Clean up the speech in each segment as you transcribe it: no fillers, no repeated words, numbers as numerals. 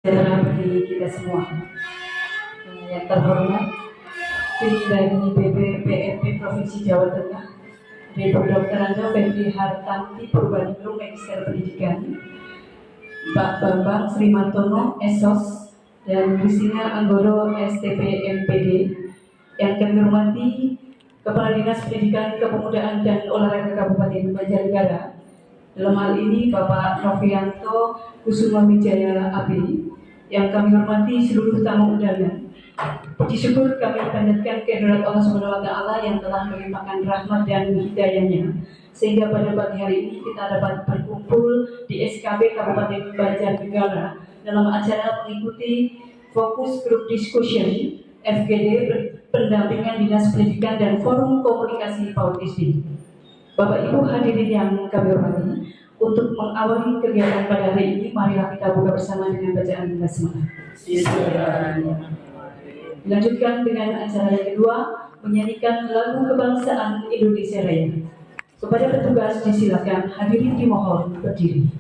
sejahtera bagi kita semua. Yang terhormat, tim dari BPPMP Provinsi Jawa Tengah, Ibu Dr. Ando Febri Hartanti Purbaningrum, Magister Pendidikan, Pak Bambang Srimantono, Esos, dan Kristina Anggoro, STP MPD. Yang kami hormati Kepala Dinas Pendidikan, Kepemudaan dan Olahraga Kabupaten Banjarnegara, dalam hal ini Bapak Novianto Kusuma Wijaya AB. Yang kami hormati seluruh tamu undangan. Puji syukur kami panjatkan kehadirat Allah Subhanahu wa Ta'ala yang telah melimpahkan rahmat dan hidayahnya, sehingga pada pagi hari ini kita dapat berkumpul di SKB Kabupaten Banjarnegara dalam acara mengikuti Fokus Group Discussion FGD Pendampingan Dinas Pendidikan dan Forum Komunikasi PAUD SD. Bapak Ibu hadirin yang kami hormati, untuk mengawali kegiatan pada hari ini, marilah kita buka bersama dengan bacaan basmalah. Dilanjutkan dengan acara yang kedua, menyanyikan lagu kebangsaan Indonesia Raya. Kepada petugas disilakan, hadirin dimohon berdiri.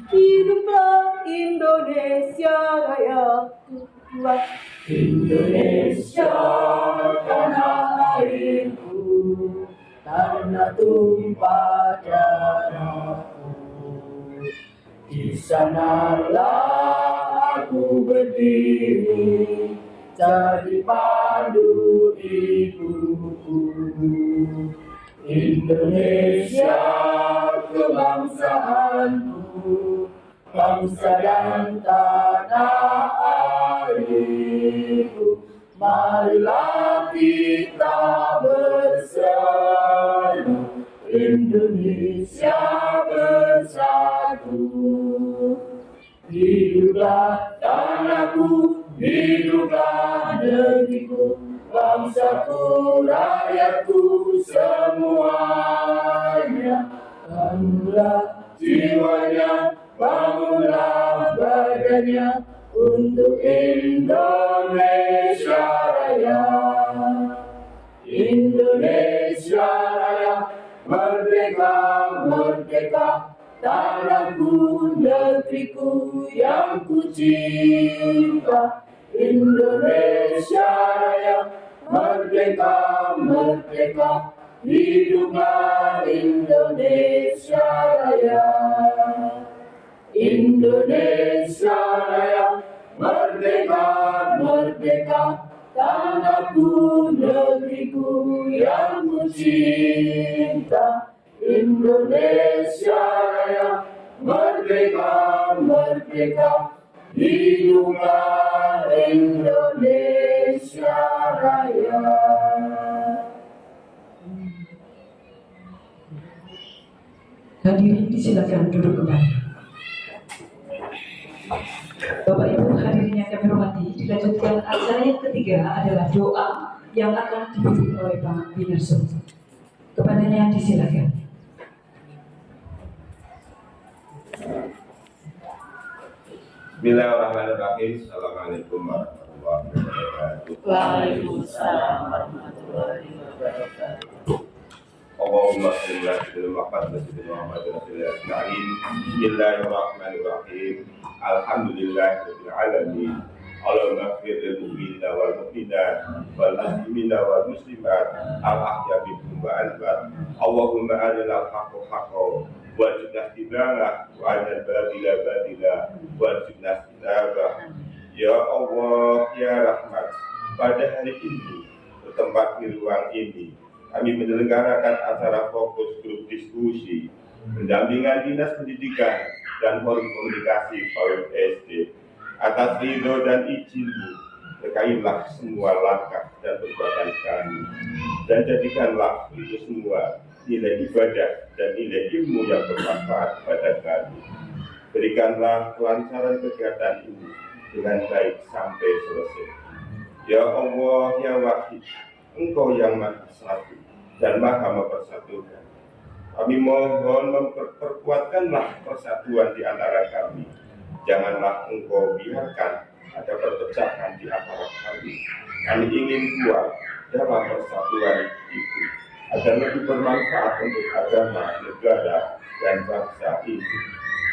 Hiduplah Indonesia Raya, Indonesia tanah airku, tanah tumpah darahku. Di sanalah aku berdiri, jadi pandu ibuku. Indonesia kebangsaanku, bangsa dan tanah airku. Marilah kita bersatu, Indonesia bersatu. Hiduplah tanahku, hiduplah negeriku, bangsaku, rakyatku semuanya. Bangunlah jiwanya, bangunlah badannya untuk Indonesia Raya. Indonesia Raya, merdeka, merdeka, tanahku, negeriku yang ku cinta. Indonesia Raya, merdeka, merdeka, hiduplah Indonesia Raya. Indonesia Raya, merdeka, merdeka, tanahku, negeriku yang ku cinta. Indonesia Raya, merdeka, merdeka, hiduplah Indonesia Raya. Hadirin disilakan duduk kembali. Bapak Ibu hadirin yang kami hormati, dilanjutkan acara yang ketiga adalah doa yang akan dipimpin oleh Pak Binarso. Kepadanya disilakan. Bismillahirrahmanirrahim. Assalamualaikum warahmatullahi wabarakatuh. Waalaikumsalam warahmatullahi wabarakatuh. Allahumma shalli ala Bismillahirrahmanirrahim. Alhamdulillahirabbil alamin. Allahumma ighfir lil mu'minina wal mu'minat wal muslimina wal muslimat al ahya minhum wa al-amwat. Allahumma arinal haqqa haqqan wajibna tibana wa arinal batila batila wajibna tinabah. Ya Allah, ya Rahmat, pada hari ini bertempat di ruang ini kami menyelenggarakan acara fokus grup diskusi pendampingan Dinas Pendidikan dan Forum Komunikasi PAUD SD. Atas ridho dan izinmu, berkahilah semua langkah dan perbuatan kami, dan jadikanlah itu semua nilai ibadah dan nilai ilmu yang bermanfaat pada kami. Berikanlah kelancaran kegiatan ini dengan baik sampai selesai. Ya Allah, ya Wahid, Engkau yang Maha Satu dan Maha Mempersatukan. Kami mohon memperkuatkanlah persatuan di antara kami. Janganlah Engkau biarkan ada perpecahan di antara kami. Kami ingin kuat dalam persatuan itu agar lebih bermanfaat untuk agama, negara, dan bangsa ini.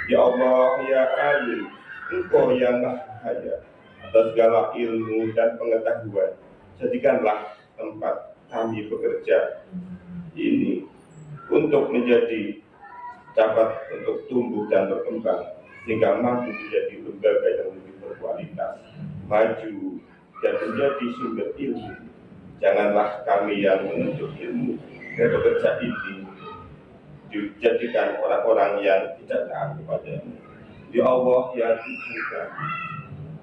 Ya Allah, ya Alim, Engkau yang Maha Kaya atas segala ilmu dan pengetahuan. Jadikanlah tempat kami bekerja ini untuk menjadi dapat untuk tumbuh dan berkembang sehingga mampu menjadi lembaga yang lebih berkualitas, maju dan menjadi sumber ilmu. Janganlah kami yang menuntut ilmu dan bekerja ini dijadikan orang-orang yang tidak taat kepada-Mu. Ya Allah, ya Tuhan kami,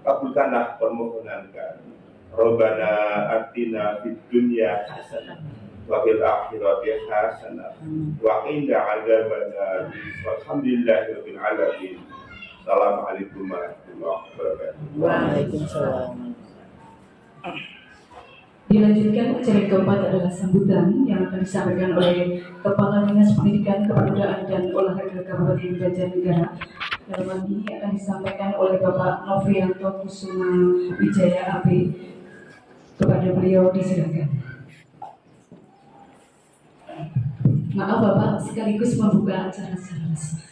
kabulkanlah permohonan kami. Rabbana atina fid dunya hasanah wa fil akhirati hasanah wa qina adzabannar. Walhamdulillahirabbil alamin. Assalamualaikum warahmatullahi wabarakatuh. Waalaikumsalam. Dilanjutkan acara keempat adalah sambutan yang akan disampaikan oleh Kepala Dinas Pendidikan, Kebudayaan dan Olahraga Kabupaten Banjarnegara. Dalam hal ini akan disampaikan oleh Bapak Novrianto Kusuma Wijaya AP. Kepada beliau disilakan. Maaf Bapak, sekaligus membuka acara secara resmi.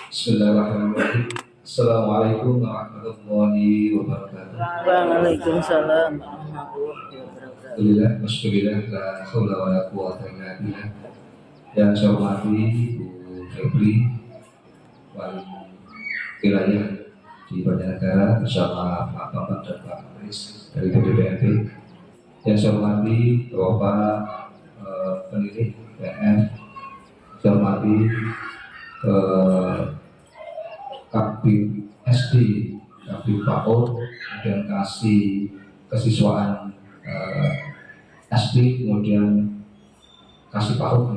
Bismillahirrahmanirrahim. Assalamualaikum warahmatullahi wabarakatuh. Waalaikumsalam warahmatullahi wabarakatuh. Alhamdulillah, Bismillah, la haula wa la quwwata illa billah. Yang saya hormati Bu Febri, Wali Wilayah di Banjarnegara bersama Pak Bambang dan Pak Kris dari BPMP. Yang saya hormati Bapak pendidik PNF, saya hormati Kabin SD, Kabin PAUD, kemudian kasih kesiswaan SD, kemudian kasih PAUD,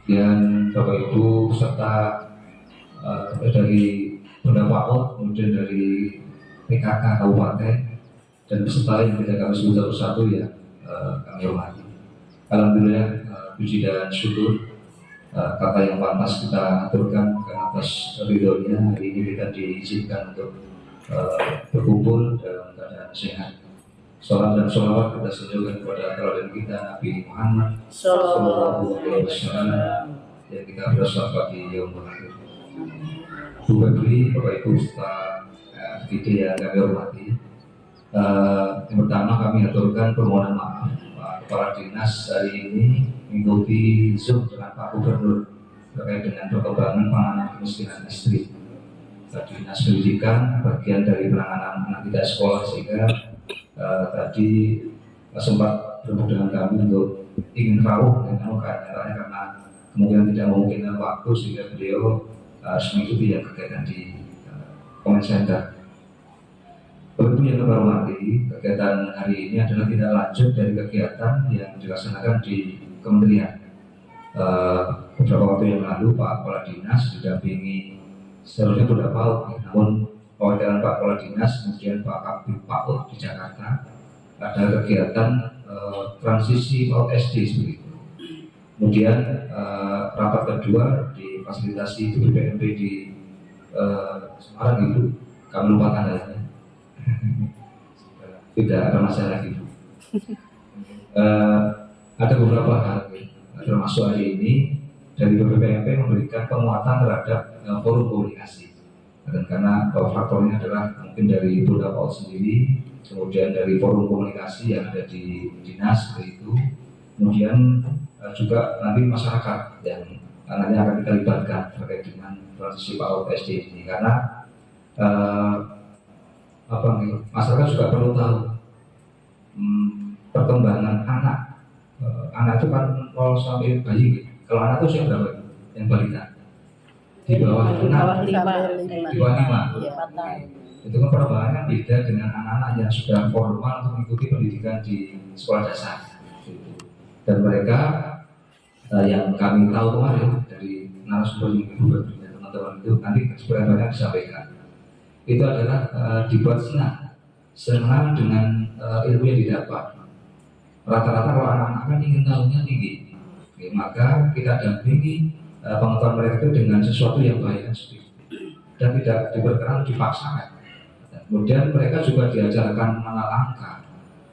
dan Bapak Ibu serta dari Bunda PAUD, kemudian dari PKK Kabupaten dan peserta yang tidak kami sebut satu-satu ya kami hormati. Alhamdulillah, puji dan syukur kata yang pantas kita aturkan karena atas ridhonya hari ini kita diizinkan untuk berkumpul dalam keadaan sehat. Salam dan sholawat kita sejukan kepada teladan kita Nabi Muhammad Sallallahu Alaihi Wasallam yang kita bersahabat di yaumul akhir. Bu Febri, Bapak Ibu serta kita yang kami hormati. Yang pertama kami aturkan permohonan maaf Pak Kepala Dinas hari ini mengikuti Zoom dengan Pak Gubernur terkait dengan perkembangan penanganan kemiskinan ekstrim. Dinas Pendidikan bagian dari penanganan anak tidak sekolah sehingga tadi sempat bertemu dengan kami untuk ingin tahu dengan keadaannya karena kemungkinan tidak memungkinkan waktu sehingga beliau harus mengikuti yang kegiatan di Comment Center. Begitu yang kami hormati, kegiatan hari ini adalah tidak lanjut dari kegiatan yang dilaksanakan di Kementerian. Beberapa waktu yang lalu Pak Kepala Dinas didampingi seharusnya sudah PAUD, namun perwakilan Pak Kepala Dinas kemudian Pak Kabin PAUD di Jakarta ada kegiatan transisi PAUD SD seperti itu. Kemudian rapat kedua difasilitasi BPMP di Semarang itu kami lupa tanggalnya. Tidak ada masalah gitu. Ada beberapa hal termasuk hari ini dari BPMP memberikan penguatan terhadap forum komunikasi dan karena faktornya adalah mungkin dari Bunda PAUD sendiri, kemudian dari forum komunikasi yang ada di dinas seperti itu, kemudian juga nanti masyarakat yang nanti akan kita libatkan terkait dengan transisi PAUD SD ini karena masyarakat juga perlu tahu perkembangan anak. Anak itu kan kalau sampai bayi gitu. Kalau anak itu siapa berapa? Yang balita di bawah 6, di bawah 5. Itu kan perkembangannya beda dengan anak-anak yang sudah formal untuk mengikuti pendidikan di sekolah dasar. Dan mereka yang kami tahu kemarin dari narasumber yang Ibu Febri dan teman-teman itu nanti sebenarnya disampaikan. Itu adalah dibuat senang dengan ilmu yang didapat. Rata-rata kalau anak-anak kan ingin tahunya tinggi, maka kita dampingi pengetahuan mereka itu dengan sesuatu yang baik dan tidak diberkenan dipaksakan. Kemudian mereka juga diajarkan mengenal angka,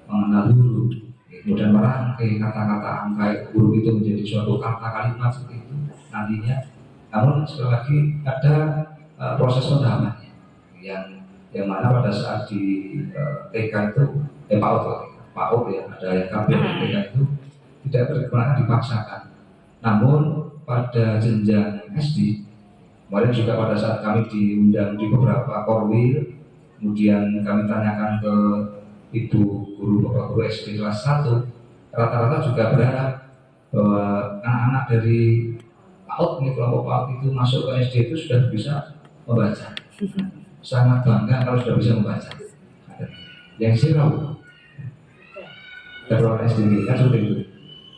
mengenal huruf, kemudian merangkai kata-kata angka huruf itu menjadi suatu kata kalimat seperti itu nantinya. Namun sekali lagi ada proses pendalamannya yang mana pada saat di TK itu PAUD ya, ada yang KP TK itu tidak berkenan dipaksakan. Namun pada jenjang SD, kemarin juga pada saat kami diundang di beberapa korwil, kemudian kami tanyakan ke ibu guru, bapak guru SD kelas 1, rata-rata juga berharap bahwa anak-anak dari PAUD, ini kelompok PAUD itu masuk ke SD itu sudah bisa membaca. Sangat bangga kalau sudah bisa membaca. Yang sirau dari orang SD kan seperti itu.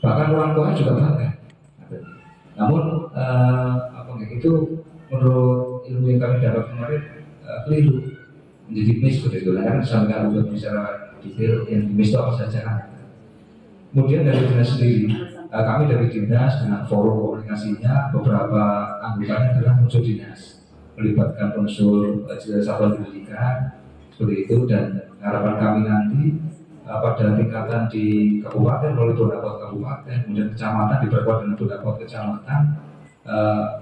Bahkan orang tua juga bangga. Namun itu menurut ilmu yang kami dapat kemarin keliru, menjadi miss seperti itu. Karena sampai sudah bicara detail yang di miss itu apa saja kan. Kemudian dari dinas sendiri, kami dari dinas dengan forum komunikasinya, beberapa anggotanya adalah unsur dinas, melibatkan unsur satuan pendidikan seperti itu, dan harapan kami nanti pada tingkatan di kabupaten melalui beberapa kabupaten, kemudian kecamatan diperkuat dengan beberapa kecamatan,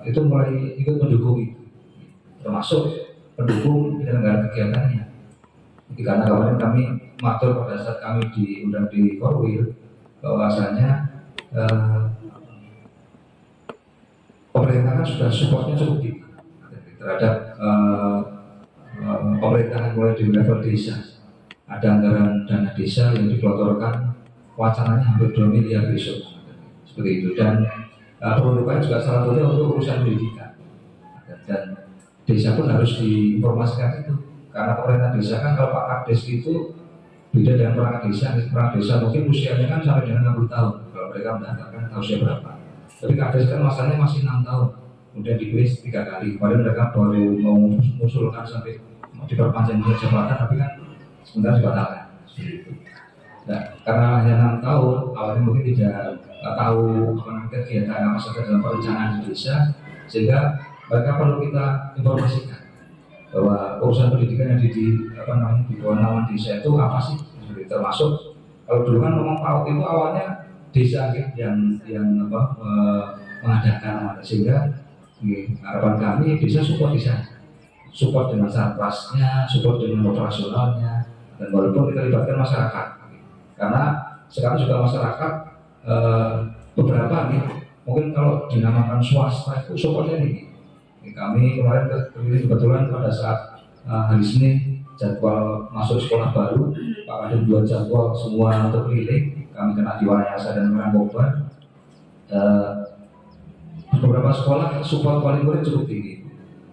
itu mulai ikut mendukung itu, termasuk pendukung penyelenggaraan kegiatannya. Karena kemarin kami matur pada saat kami diundang di Korwil bahwasanya pemerintah kan sudah supportnya cukup tinggi terhadap pemerintahan mulai di level desa. Ada anggaran dana desa yang digelontorkan, wacananya hampir 2 miliar besok seperti itu, dan peruntukannya juga salah satunya untuk urusan pendidikan, dan desa pun harus diinformasikan itu, karena pemerintah desa kan kalau Pak Kades itu beda dengan perangkat desa. Perangkat desa mungkin usianya kan sampai dengan 60 tahun kalau mereka mendaftarkan tahu usia berapa, tapi Kades kan masanya masih 6 tahun, kemudian dipilih 3 kali. Kemarin mereka baru mau mengusulkan sampai diperpanjang jabatan, tapi kan sebentar dibatalkan. Nah, karena hanya 6 tahun, awalnya mungkin tidak tahu kegiatan apa saja dalam perencanaan di desa, sehingga mereka perlu kita informasikan bahwa urusan pendidikan yang di bawah naungan desa itu apa sih? Termasuk kalau dulu kan ngomong PAUD itu awalnya desa yang mengadakan, sehingga harapan kami desa support di sana, support dengan sarprasnya, support dengan operasionalnya, dan walaupun kita libatkan masyarakat, karena sekarang juga masyarakat beberapa nih, mungkin kalau dinamakan swasta itu supportnya nih. Kami kemarin terpilih kebetulan pada saat hari Senin jadwal masuk sekolah baru, Pak Kadin buat jadwal semua untuk keliling, kami kena di Wanayasa dan Merangkobar. Beberapa sekolah support paling murid cukup tinggi,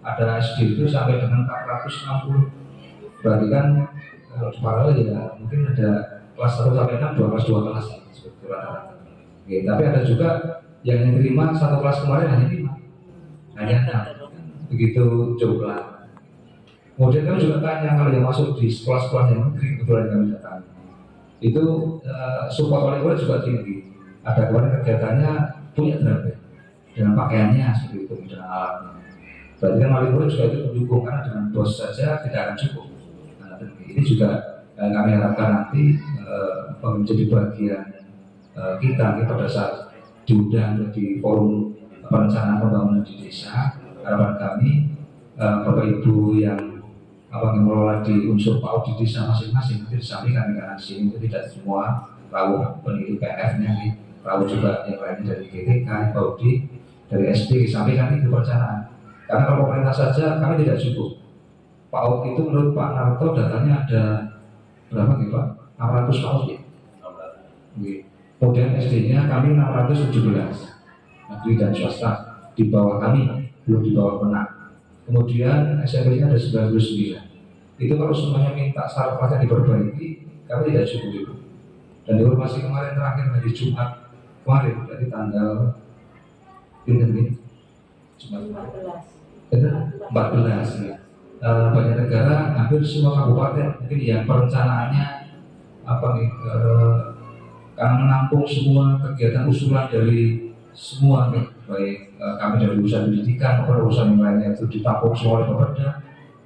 ada SD itu sampai dengan 460, berarti kan kalau paralel ya mungkin ada kelas 1 sampai 6, 2 kelas 2 kelas seperti rata-rata. Tapi ada juga yang terima satu kelas kemarin hanya 6, begitu jumlah. Kemudian kami juga tanya kalau yang masuk di sekolah-sekolah yang negeri, kebetulan kami datangi, itu support paling murid juga tinggi. Ada kemarin kegiatannya punya drama dengan pakaiannya seperti itu, dengan alatnya. Berarti kan paling murid juga itu mendukung, karena dengan bos saja tidak akan cukup. Ini juga kami harapkan nanti menjadi bagian kita pada saat diundang di forum perencanaan pembangunan di desa. Harapan kami Bapak Ibu yang mengelola di unsur PAUD di desa masing-masing itu disampaikan, karena di sini itu tidak semua tahu pendidik PF-nya, tahu juga yang lainnya dari GTK, PAUD, dari SD disampaikan itu perencanaan. Karena kalau pemerintah saja kami tidak cukup. PAUD itu menurut Pak Narto datanya ada berapa nih Pak? 600 PAUD ya? Kemudian SD-nya kami 617, negeri dan swasta di bawah kami, belum di bawah Penak. Kemudian SMP-nya ada 99. Itu kalau semuanya minta sarprasnya diperbaiki, kami tidak cukup itu. Dan informasi kemarin terakhir hari Jumat kemarin, dari tanggal Jumat 14 ya. Banyak negara, hampir semua kabupaten mungkin yang perencanaannya karena menampung semua kegiatan usulan dari semua baik kami dari urusan pendidikan maupun urusan yang lainnya itu ditampung semua oleh Bapeda,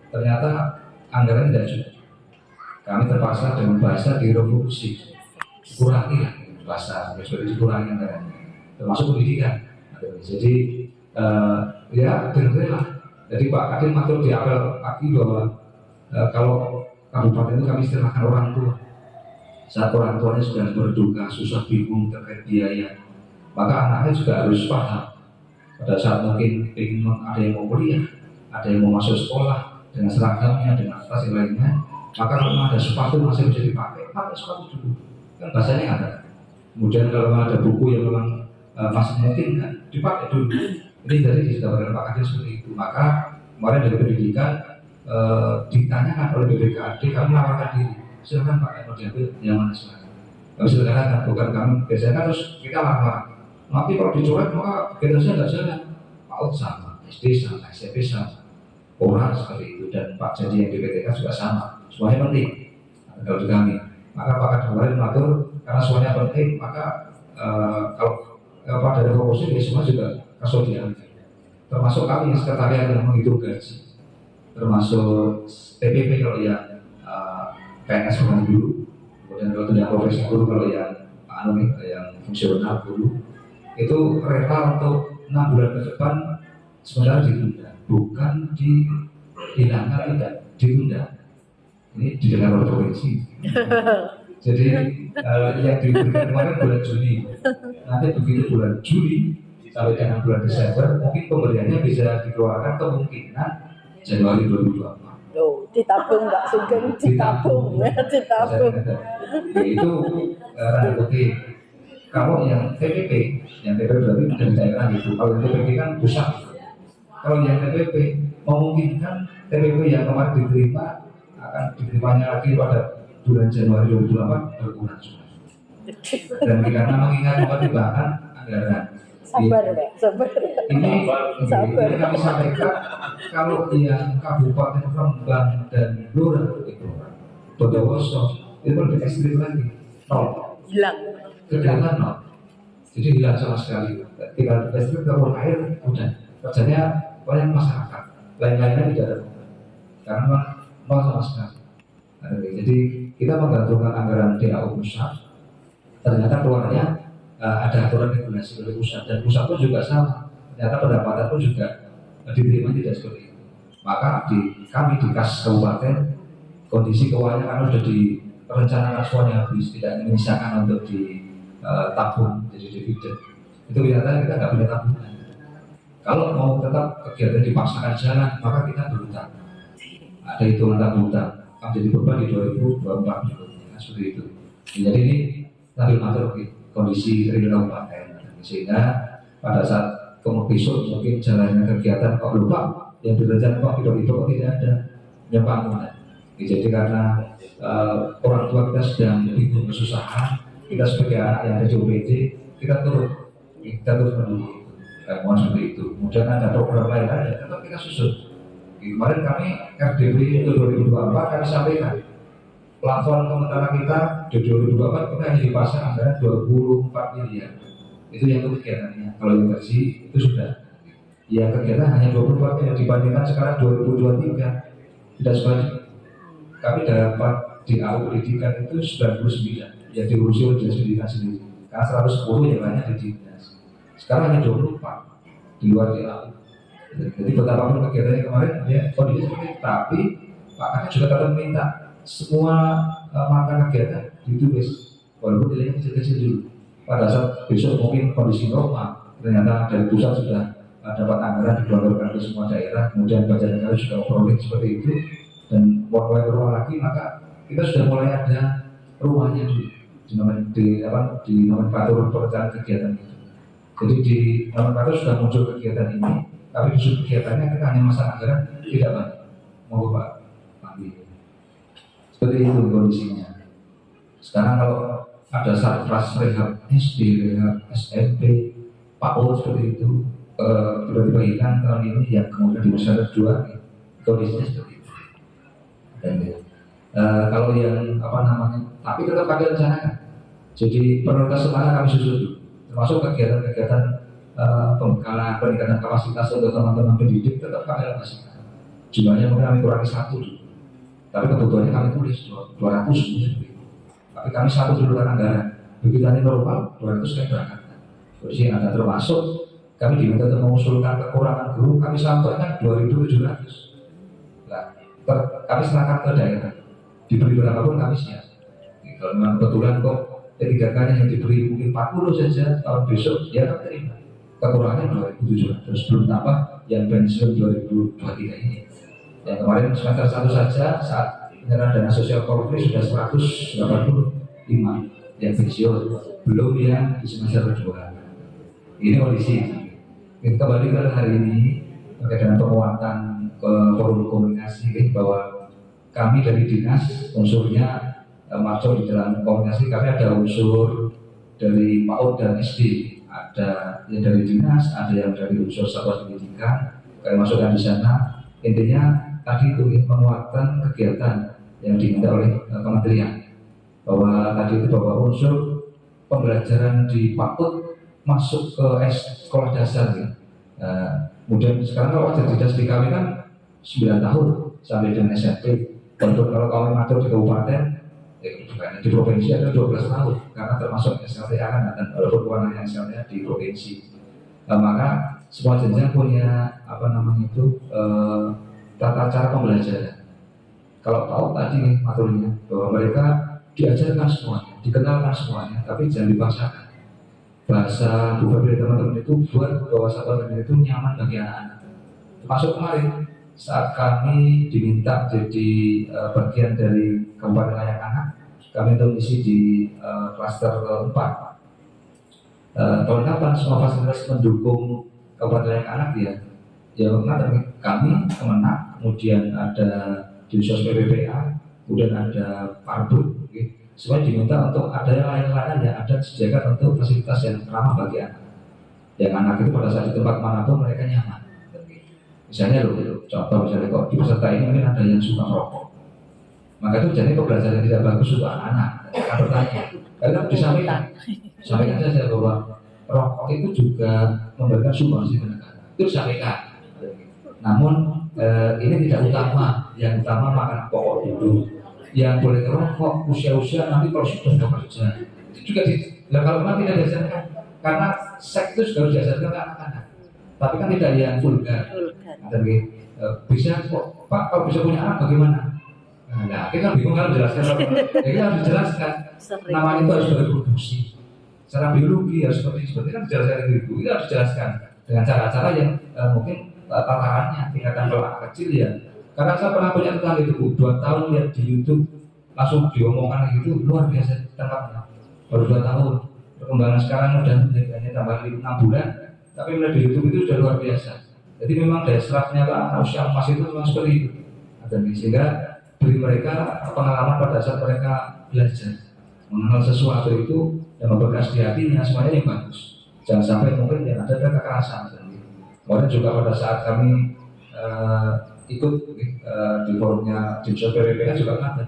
ternyata anggaran tidak cukup. Kami terpaksa dengan bahasa direvolusi, dikurangi lah bahasa, sudah dikurangi anggarannya, termasuk pendidikan. Jadi ya dengarlah. Jadi Pak Kadin matur di apel pagi bahwa kalau kabupaten itu kami istilahkan orang tua. Saat orang tuanya sudah berduka, susah bingung terkait biaya, maka anaknya juga harus paham. Pada saat mungkin ada yang mau kuliah, ada yang mau masuk sekolah dengan seragamnya, dengan tas yang lainnya, maka kalau ada sepatu masih bisa dipakai, pakai sepatu dulu. Kan bahasanya ada. Kemudian kalau ada buku yang memang masih mungkin kan, dipakai dulu. Ini dari disediakan Pak Kadin seperti itu. Maka kemarin dari pendidikan ditanyakan oleh BPKAD, kami menawarkan diri. Silakan Pak, mau diambil yang mana silakan. Kami silakan, bukan kami biasanya kan terus kita marah-marah. Nanti kalau dicoret maka generasinya nggak jalan. PAUD sama, SD sama, SMP sama, orang seperti itu, dan Pak Janji yang di PTK juga sama. Semuanya penting. Kalau di kami, maka Pak Kadin kemarin mengatur karena semuanya penting, maka kalau Pak dari fokusnya ini semua juga kasus diambil. Termasuk kami sekretariat yang menghitung gaji, termasuk TPP kalau yang PNS bukan dulu, kemudian kalau tidak profesi guru kalau yang yang fungsional dulu, itu rela untuk 6 bulan ke depan sebenarnya ditunda, bukan dihilangkan, tidak ditunda. Ini didengar oleh provinsi. Jadi yang diberikan kemarin bulan Juni, nanti begitu bulan Juli sampai dengan bulan Desember, mungkin pemberiannya bisa dikeluarkan kemungkinan Januari 2024. Oh, ditabung Mbak Sugeng, ditabung. Itu ranah putih. Kalau yang TPP berarti dari daerah itu. Kalau yang TPP kan pusat. Kalau yang TPP memungkinkan TPP yang kemarin diterima akan diterimanya lagi pada bulan Januari 2024 berkurang sudah. Dan karena mengingat pertimbangan anggaran. Sabar Mbak, sabar. Ini kami sampaikan kalau yang Kabupaten Rembang dan Blora itu Bondowoso itu lebih ekstrim lagi, nol, Hilang. kegiatan nol, jadi hilang sama sekali. Tinggal listrik ke air udah kerjanya banyak masyarakat, lain-lainnya tidak ada karena nol sama sekali. Jadi kita menggantungkan anggaran DAU pusat, ternyata keluarnya ada aturan regulasi oleh pusat, dan pusat pun juga sama. Ternyata pendapatan pun juga diterima tidak seperti itu. Maka kami di kas kabupaten kondisi keuangannya karena sudah direncanakan semuanya habis, tidak menyisakan untuk ditabung jadi dividen. Itu kelihatan kita nggak punya tabungan. Kalau mau tetap kegiatan dipaksakan jalan, maka kita berhutang. Ada hitungan tabungan akan jadi beban di 2024 juga, seperti itu. Jadi ini sambil mengatur kondisi real kabupaten, sehingga pada saat besok mungkin jalannya kegiatan kok lupa yang direncanakan kok tiba-tiba tidak ada pembangunan. Jadi karena orang tua kita sedang bingung kesusahan, kita sebagai anak yang ada di OPD kita turut menunggu mohon seperti itu. Kemudian ada program lain ada, tetap kita susun. Kemarin kami RDP untuk 2024 kami sampaikan plafon sementara kita di 2024 kita hanya dipasang anggaran 24 miliar. Itu yang untuk kegiatannya. Kalau yang gaji itu sudah. Ya kegiatan hanya 24 miliar dibandingkan sekarang 2023 tidak sebanyak. Kami dapat di AU pendidikan itu 99 yang diurusi oleh dinas pendidikan sendiri. Karena 110 yang lainnya di dinas. Sekarang hanya 24 di luar di AU. Jadi betapapun kegiatannya kemarin ya kondisi seperti itu. Tapi Pak Kadin juga tetap minta semua mata kegiatan ditulis walaupun nilainya kecil-kecil dulu. Pada saat besok mungkin kondisi normal, ternyata dari pusat sudah dapat anggaran digelontorkan ke semua daerah, kemudian baca negara sudah memperoleh seperti itu, dan mulai berubah lagi, maka kita sudah mulai ada rumahnya di nomenklatur perencanaan kegiatan itu. Jadi di nomenklatur sudah muncul kegiatan ini, tapi di kegiatannya kita hanya masa anggaran tidak banyak. Mau Pak Mandi. Seperti itu kondisinya. Sekarang kalau ada satgas rehab SD, rehab SMP, PAUD seperti itu, tiba-tiba hilang tahun ini, yang kemudian di masa kedua kondisinya seperti itu. Dan kalau yang tapi tetap kami rencanakan. Jadi prioritas semana kami susun dulu, termasuk kegiatan-kegiatan pembekalan peningkatan kapasitas untuk teman-teman pendidik tetap kami alokasikan. Jumlahnya mungkin kami kurangi 1 dulu. Tapi kebutuhannya kami tulis 200 seperti itu. Tapi kami 1 dulu anggaran. Begitu nanti normal 200 kami berangkat. Jadi ada termasuk kami diminta untuk mengusulkan kekurangan guru, kami sampaikan 2.700. Nah, kami serahkan ke daerah. Diberi berapapun kami siap. Kalau memang kebetulan kok P3K yang diberi mungkin 40 saja tahun besok, ya kami terima. Kekurangannya 2.700 belum tambah yang pensiun 2023 ini. Yang kemarin semester 1 saja saat penyerahan dana sosial korupsi sudah 185 yang pensiun, belum yang di semester 2. Ini kondisi. Kita kembali ke hari ini terkait dengan penguatan ke forum komunikasi bahwa kami dari dinas unsurnya masuk di dalam komunikasi. Kami ada unsur dari PAUD dan SD, ada yang dari dinas, ada yang dari unsur satuan pendidikan. Kami masukkan di sana. Intinya tadi itu penguatan kegiatan yang diminta oleh kementerian, bahwa tadi itu bahwa unsur pembelajaran di PAUD masuk ke sekolah dasar ya. Kemudian sekarang kalau wajar dinas di kami kan 9 tahun sampai dengan SMP. Untuk kalau kami matur di kabupaten, di provinsi ada 12 tahun karena termasuk SLTA kan, dan walaupun kewenangan SLTA di provinsi. Maka semua jenjang punya tata cara pembelajaran. Kalau tahu tadi maturnya bahwa mereka diajarkan semuanya, dikenalkan semuanya, tapi jangan dipaksakan. Bahasa Bu Febri teman-teman itu buat bahwa satuan pendidikan itu nyaman bagi anak-anak. Termasuk kemarin saat kami diminta jadi bagian dari Kabupaten Layak Anak, kami untuk isi di klaster keempat. Kelengkapan semua fasilitas pendukung Kabupaten Layak Anak ya. Ya kami Kemenak, kemudian ada Dinsos PPPA, kemudian ada Parbud. Semua diminta untuk ada yang lain-lain yang ada disediakan untuk fasilitas yang ramah bagi anak. Yang anak itu pada saat di tempat manapun mereka nyaman. Misalnya contoh misalnya kok di peserta ini mungkin ada yang suka merokok. Maka itu jadi pembelajaran yang tidak bagus untuk anak-anak. Akan bertanya, karena disampaikan saja bahwa rokok itu juga memberikan sumbangsi ke negara. Itu disampaikan. Namun ini tidak utama. Yang utama makan pokok dulu. Yang boleh ngerokok usia-usia nanti kalau sudah bekerja itu juga kalau memang tidak diajarkan, karena seks itu sudah diajarkan ke anak-anak, tapi kan tidak yang vulgar. Bisa kok Pak, kalau bisa punya anak bagaimana? Nah kita bingung kalau menjelaskan jadi kita harus dijelaskan namanya itu harus bereproduksi secara biologi, harus seperti kan dijelaskan itu harus dijelaskan dengan cara-cara yang mungkin tatarannya tingkatan kalau anak kecil ya. Karena saya pernah punya tetangga itu 2 tahun lihat di YouTube langsung diomongkan gitu, luar biasa tangkapnya. Baru 2 tahun, perkembangan sekarang udah hanya tambah 6 bulan, tapi mulai di YouTube itu sudah luar biasa. Jadi memang daya serapnya anak usia emas itu memang seperti itu. Sehingga beri mereka pengalaman pada saat mereka belajar mengenal sesuatu itu dan membekas di hatinya, semuanya yang bagus. Jangan sampai mungkin yang ada kekerasan. Kemudian juga pada saat kami ikut di forumnya Dinsos PPPA juga ada.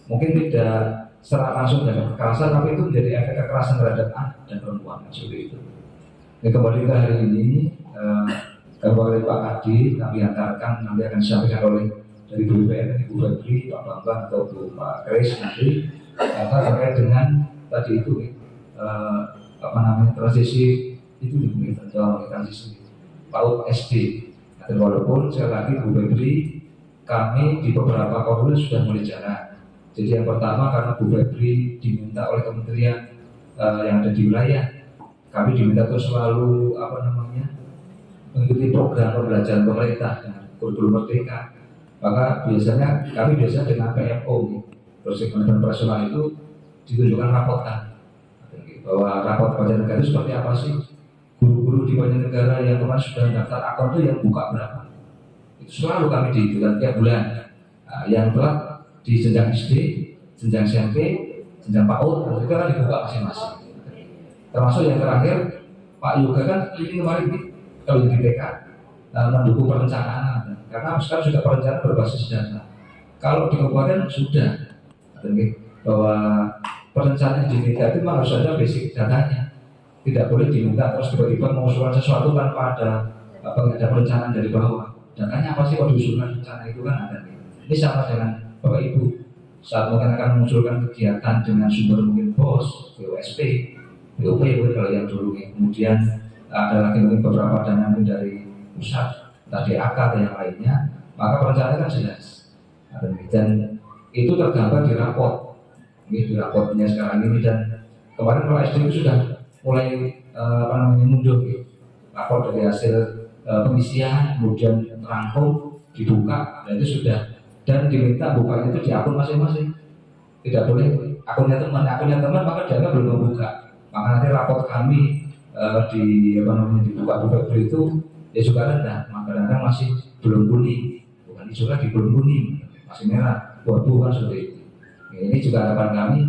Mungkin tidak secara langsung dengan kekerasan, tapi itu menjadi efek kekerasan terhadap anak dan perempuan seperti itu. Kembali ke hari ini, oleh Pak Adi kami antarkan nanti akan disampaikan oleh dari BPN, Ibu Febri, Pak Bambang atau Pak Kris nanti terkait dengan tadi itu transisi itu juga transisi PAUD SD. Dan walaupun sekali lagi Bu Febri, kami di beberapa komunitas sudah mulai jalan. Jadi yang pertama karena Bu Febri diminta oleh kementerian yang ada di wilayah, kami diminta untuk selalu mengikuti program pembelajaran pemerintah dengan kurikulum merdeka. Maka biasanya kami dengan PMO, proses pendidikan personal itu ditunjukkan rapotan bahwa rapot Banjarnegara itu seperti apa sih. Guru-guru di Banjarnegara yang kemarin sudah daftar akun itu yang buka berapa? Itu selalu kami dihitung tiap bulan. Nah, yang telah di jenjang SD, jenjang SMP, jenjang PAUD, itu kan dibuka masing-masing. Termasuk yang terakhir, Pak Yoga kan ini kemarin kalau di TK mendukung perencanaan, karena sekarang sudah perencanaan berbasis data. Kalau di kabupaten sudah, bahwa perencanaan di TK itu memang harus ada basic datanya. tidak boleh diminta terus tiba-tiba mengusulkan sesuatu tanpa ada nggak ada perencanaan dari bawah. Datanya apa sih kok diusulkan rencana itu kan ada. Ini sama dengan Bapak Ibu saat mungkin akan mengusulkan kegiatan dengan sumber mungkin BOS, BOSP, BOP kalau yang dulu ya. Kemudian ada lagi mungkin beberapa dana dari pusat, tadi DAK atau yang lainnya, maka perencanaan kan jelas. Dan itu tergambar di raport, ini di raportnya sekarang ini. Dan kemarin kalau SD itu sudah mulai mundur gitu. Raport dari hasil pengisian, kemudian terangkum, dibuka, dan itu sudah, dan diminta bukanya itu di akun masing-masing. Tidak boleh akunnya teman maka dia belum membuka. Maka nanti raport kami dibuka Februari itu ya juga rendah, maka kadang masih belum kuning, bukan hijau lagi, belum kuning, masih merah, waduh kan seperti itu. Ini juga harapan kami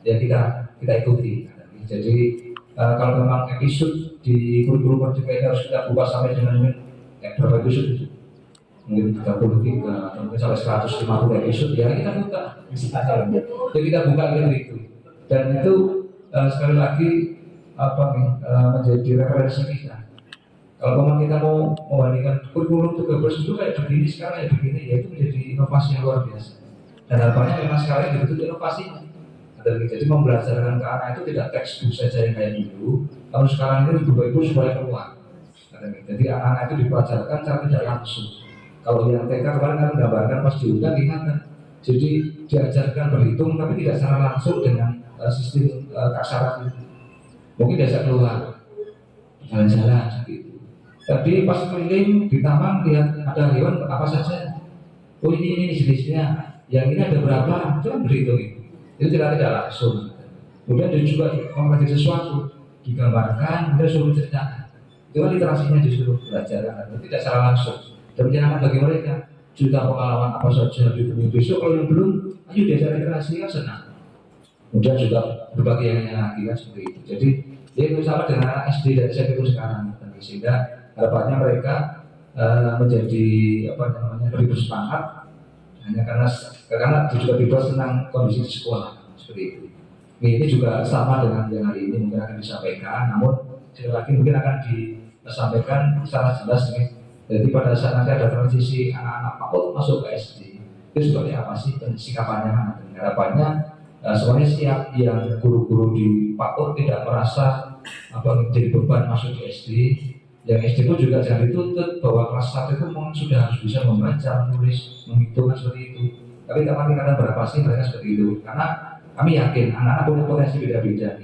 ya kita ikuti. Jadi kalau memang episode di kurikulum merdeka ini harus kita buka sampai dengan berapa episode, mungkin 33 mungkin sampai 150 episode ya kita buka misalnya. Jadi kita buka gitu. Dan itu sekali lagi menjadi referensi kita. Kalau memang kita mau membandingkan kurikulum 13 itu kayak begini, sekarang kayak begini, ya itu menjadi inovasi yang luar biasa. Dan harapannya memang sekarang dibentuk inovasinya. Jadi membelajarkan ke anak itu tidak textbook saja yang kayak dulu, kalau sekarang ini lebih baik supaya keluar. Jadi anak-anak itu dipelajarkan cara tidak langsung. Kalau yang TK kemarin kan menggambarkan pas diundang ingatkan. Jadi diajarkan berhitung tapi tidak secara langsung dengan sistem kasaran itu. Mungkin diajak keluar, jalan-jalan seperti itu. Tadi pas keliling di taman lihat ada hewan apa saja. Oh ini jenisnya, yang ini ada berapa? Itu kan berhitung itu. Itu tidak langsung. Kemudian dia juga mempelajari sesuatu, digambarkan, dia suruh ceritakan. Itu kan literasinya disuruh belajar, tidak secara langsung. Dan menyenangkan bagi mereka. Cerita pengalaman apa saja di besok. Kalau yang belum, ayo diajar literasi kan senang. Kemudian juga berbagai yang lagi kan seperti itu. Jadi itu sama dengan SD dan SMP itu sekarang. Sehingga harapannya mereka menjadi lebih bersemangat. Hanya karena juga tidak senang kondisi di sekolah seperti itu. Ini juga sama dengan yang hari ini mungkin akan disampaikan, namun sekali lagi mungkin akan disampaikan secara jelas nih. Jadi pada saat nanti ada transisi anak-anak PAUD masuk ke SD, itu seperti apa sih sikapannya? Harapannya semuanya siap, yang guru-guru di PAUD tidak merasa menjadi beban masuk di SD. Yang SD pun juga jangan dituntut bahwa kelas 1 itu memang sudah harus bisa membaca, menulis, menghitung seperti itu. Tapi kita tingkatan berapa sih mereka seperti itu? Karena kami yakin anak-anak punya potensi beda-beda.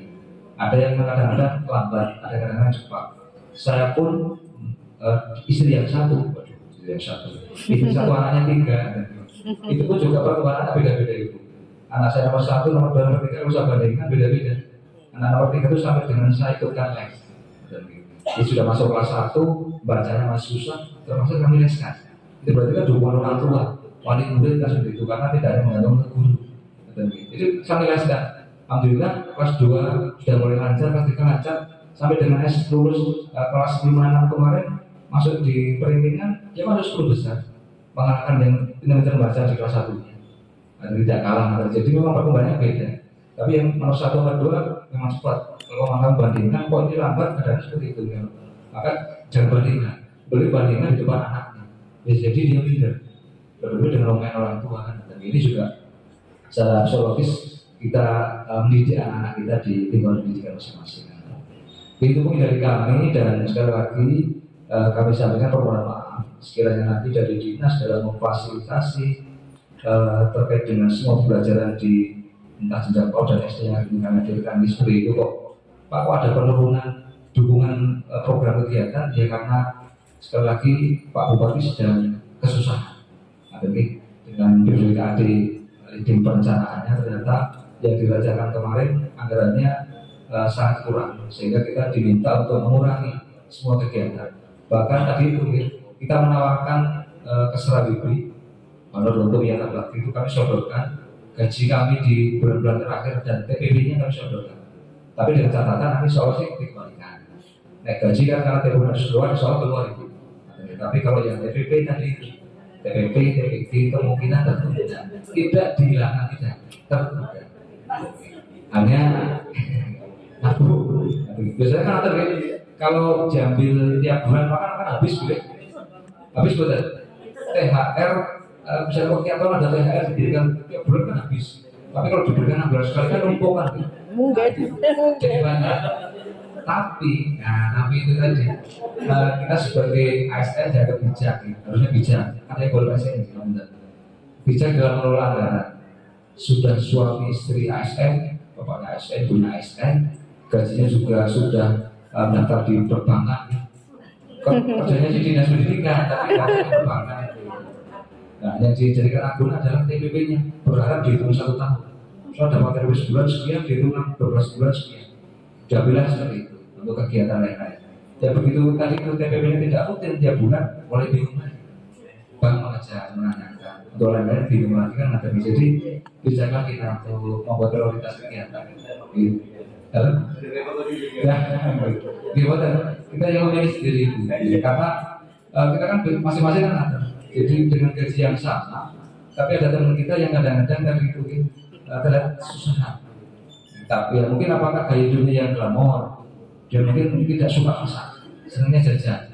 Ada yang kadang-kadang lambat, ada kadang-kadang cepat. Saya pun istri yang satu, istri satu anaknya 3. Itu pun juga perkembangan anak beda-beda itu. Anak saya nomor 1, nomor 2, nomor 3 harus bandingkan beda-beda. Anak nomor 3 itu sampai dengan saya ikutkan les. Dia sudah masuk kelas 1, bacanya masih susah, termasuk kami leskan. Itu berarti kan dukungan orang tua, wali murid kan seperti itu, karena tidak ada menggantung ke guru. Itu kami leskan. Alhamdulillah kelas 2 sudah mulai lancar, kelas 3 lancar, sampai dengan S lulus kelas 5-6 kemarin masuk di perintingan, dia masuk 10 besar, mengalahkan yang pintar baca di kelas 1-nya. Tidak kalah, jadi memang perkembangannya beda. Tapi yang nomor 1 nomor 2 memang cepat. Kalau makan bandingkan, kok ini lambat, kadang seperti itu ya. Maka jangan bandingkan, boleh bandingkan di depan anaknya. Ya, jadi dia minder, berbeda dengan orang tua kan. Dan ini juga secara psikologis kita mendidik anak-anak kita di lingkungan pendidikan masing-masing. Itu mungkin dari kami, dan sekali lagi kami sampaikan permohonan maaf sekiranya nanti dari dinas dalam memfasilitasi terkait dengan semua pembelajaran di entah jenjang PAUD dan SD yang kami hadirkan di seperti itu kok Pak, kok ada penurunan dukungan program kegiatan, ya karena sekali lagi Pak Bupati sedang kesusahan. Dengan BPKD tim perencanaannya ternyata yang dirancangkan kemarin anggarannya sangat kurang, sehingga kita diminta untuk mengurangi semua kegiatan. Bahkan tadi itu kita menawarkan keserabibri, menurut untuk yang bakti itu kami sodorkan gaji kami di bulan-bulan terakhir dan TPB-nya kami sodorkan. Tapi dengan catatan nanti soal sih dikembalikan. Naik gaji kan karena TPB harus keluar, soal keluar itu. Tapi kalau yang TPP tadi itu, TPP, TPD kemungkinan tentu tidak dihilangkan, tidak terbuka. Hanya aku Biasanya kan ada kalau diambil tiap bulan makan kan habis gitu. Habis betul. THR misalnya waktu atau ada THR diberikan tiap bulan kan habis. Tapi kalau diberikan 6 bulan sekali kan numpuk kan. Mungkin. Jadi banyak. Tapi itu tadi kita sebagai ASN jaga bijak, harusnya bijak. Ada yang boleh bijak dalam mengelola anggaran. Sudah suami istri ASN, bapaknya ASN, punya ASN, gajinya juga sudah daftar di perbankan. Kerjanya di dinas pendidikan, tapi nggak ada perbankan. Nah, yang dijadikan agun adalah TPP-nya, berharap dihitung 1 tahun. Soal dapat TPP sebulan sekian, dihitung 12 bulan sekian. Sudah bilang seperti itu untuk kegiatan lain-lain. Ya begitu tadi itu TPP-nya tidak rutin tiap bulan, mulai bingung lagi. Bank mengejar, menanyakan, untuk lain-lain bingung lagi kan ada. Jadi bijaklah kita untuk membuat prioritas kegiatan. Ya, gimana? Kita yang memilih sendiri, karena kita kan masing-masing kan ada. Jadi dengan gaji yang sama, tapi ada teman kita yang kadang-kadang tadi itu terlihat susah. Tapi ya mungkin apakah gaya hidupnya yang glamor, dia mungkin tidak suka masak, senangnya jajan.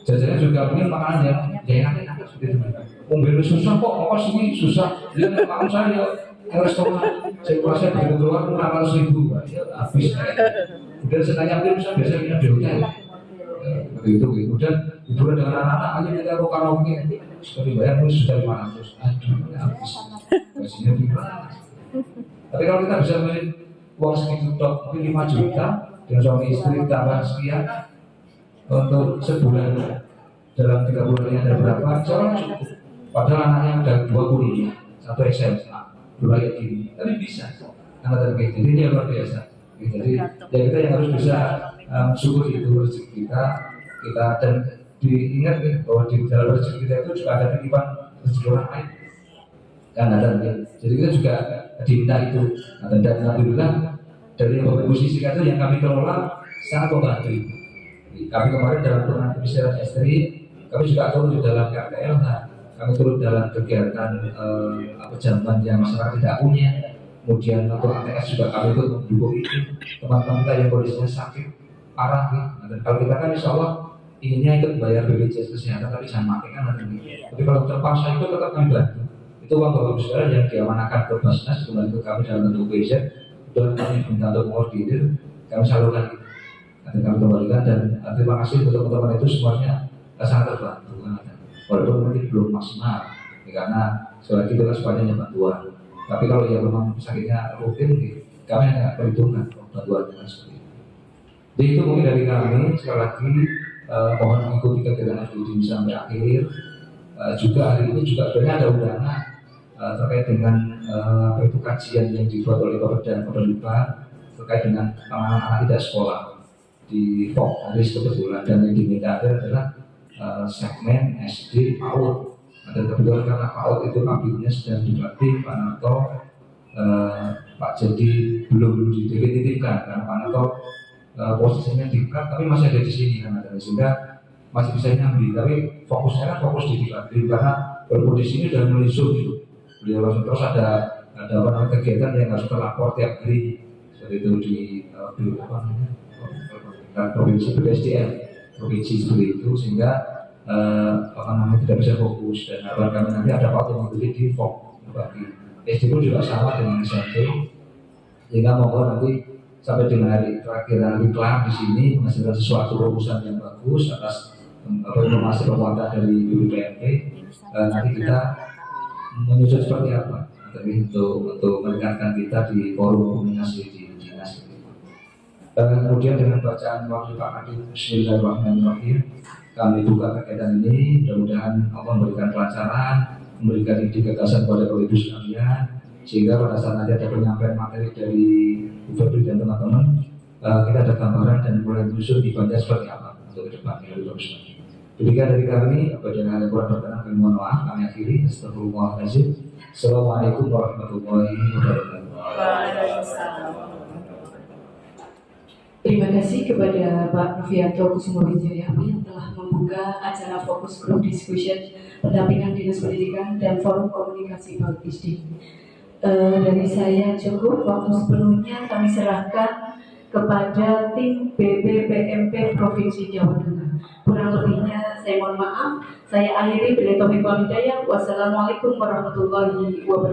Jajannya juga mungkin makanan yang enak-enak seperti itu. Mobil susah kok, ongkos ini susah. Dia makan saya ke restoran, saya kurasa begitu keluar 600.000, ya habis. Kemudian senangnya mungkin biasanya di hotel. Begitu. Dan hiburan dengan anak-anak aja kita ke karaoke, sekali bayar pun sudah 500. Aduh, habis. Gajinya gimana? Tapi kalau kita bisa beli uang segitu top, mungkin 5 juta dengan suami istri tambah sekian untuk sebulan, dalam 3 bulan ini ada berapa? Seorang cukup. Padahal anaknya udah 2 kuliah, 1 SMA, 2 kayak gini. Tapi bisa, anak terbaik. Jadi dia luar biasa. Jadi ya kita yang harus bisa syukur itu rezeki kita dan diingat bahwa di dalam rezeki kita itu juga ada titipan rezeki orang lain. Kan ada. Jadi kita juga diminta itu. Dan alhamdulillah dari beberapa posisi itu yang kami kelola sangat membantu. Kami kemarin dalam pernah pembicaraan istri, kami juga turun di dalam KTL, kami turun dalam kegiatan pejabat yang masyarakat tidak punya. Kemudian untuk ATS juga kami ikut mendukung itu. Teman-teman kita yang kondisinya sakit parah, dan kalau kita kan insya Allah inginnya ikut bayar BPJS kesehatan, tapi jangan pakai kan nanti. Tapi kalau terpaksa itu tetap kami bantu. Itu uang bapak saudara yang diamanahkan ke Basnas, kembali ke kami dalam bentuk BZ, dan kami minta untuk mengordidir, kami salurkan itu. Nanti kami kembalikan dan terima kasih untuk teman-teman itu semuanya sangat terbantu. Walaupun mungkin belum maksimal, karena sekali lagi itu kan sepanjangnya bantuan. Tapi kalau yang memang sakitnya rutin, kami hanya perhitungkan bantuan dengan seperti itu. Jadi itu mungkin dari kami. Sekali lagi mohon mengikuti kegiatan FGD ini sampai akhir. Juga hari ini juga sebenarnya ada undangan terkait dengan itu kajian yang dibuat oleh Bapak dan Pemerintah terkait dengan anak-anak tidak sekolah di FOK hari kebetulan, dan yang diminta adalah segmen SD PAUD. Dan kebetulan karena PAUD itu kabinetnya sedang dilatih Pak Narto, Pak Jadi belum didefinitifkan karena Pak Narto posisinya di KAP tapi masih ada di sini kan, sehingga masih bisa nyambi. Tapi fokusnya kan fokus di dilatih karena walaupun di sini sudah mulai zoom gitu. Beliau langsung terus ada apa namanya kegiatan yang harus terlapor tiap hari seperti itu di provinsi BSDM provinsi seperti itu, sehingga apa namanya tidak bisa fokus. Dan harapan kami nanti ada waktu yang mengikuti di FOK bagi SD pun juga sama dengan SMP, sehingga mohon nanti sampai dengan hari terakhir nanti kelar di sini menghasilkan sesuatu rumusan yang bagus atas informasi penguatan dari BPMP. Nanti kita menyusun seperti apa, tapi untuk meningkatkan kita di forum komunikasi di dinas. Kemudian dengan bacaan wakil Pak Kadin, Bismillahirrahmanirrahim, kami buka kegiatan ini. Mudah-mudahan Allah memberikan kelancaran, memberikan ide gagasan kepada Bapak Ibu sekalian, sehingga pada saat nanti ada penyampaian materi dari Bu Febri dan teman-teman, kita ada gambaran dan mulai menyusun ibadahnya seperti apa untuk ke depan. Demikian dari kami. Apabila ada yang kurang berkenan, kami mohon maaf. Kami akhiri. Astagfirullahaladzim. Assalamualaikum warahmatullahi wabarakatuh. Terima kasih kepada Pak Novianto Kusumo Wijaya yang telah membuka acara fokus group discussion pendampingan dinas pendidikan dan forum komunikasi Pak ISDI. Dari saya cukup, waktu sepenuhnya kami serahkan kepada tim BPPMP Provinsi Jawa Tengah. Kurang lebihnya saya mohon maaf. Saya akhiri bila taufiq wal hidayah. Wassalamualaikum warahmatullahi wabarakatuh.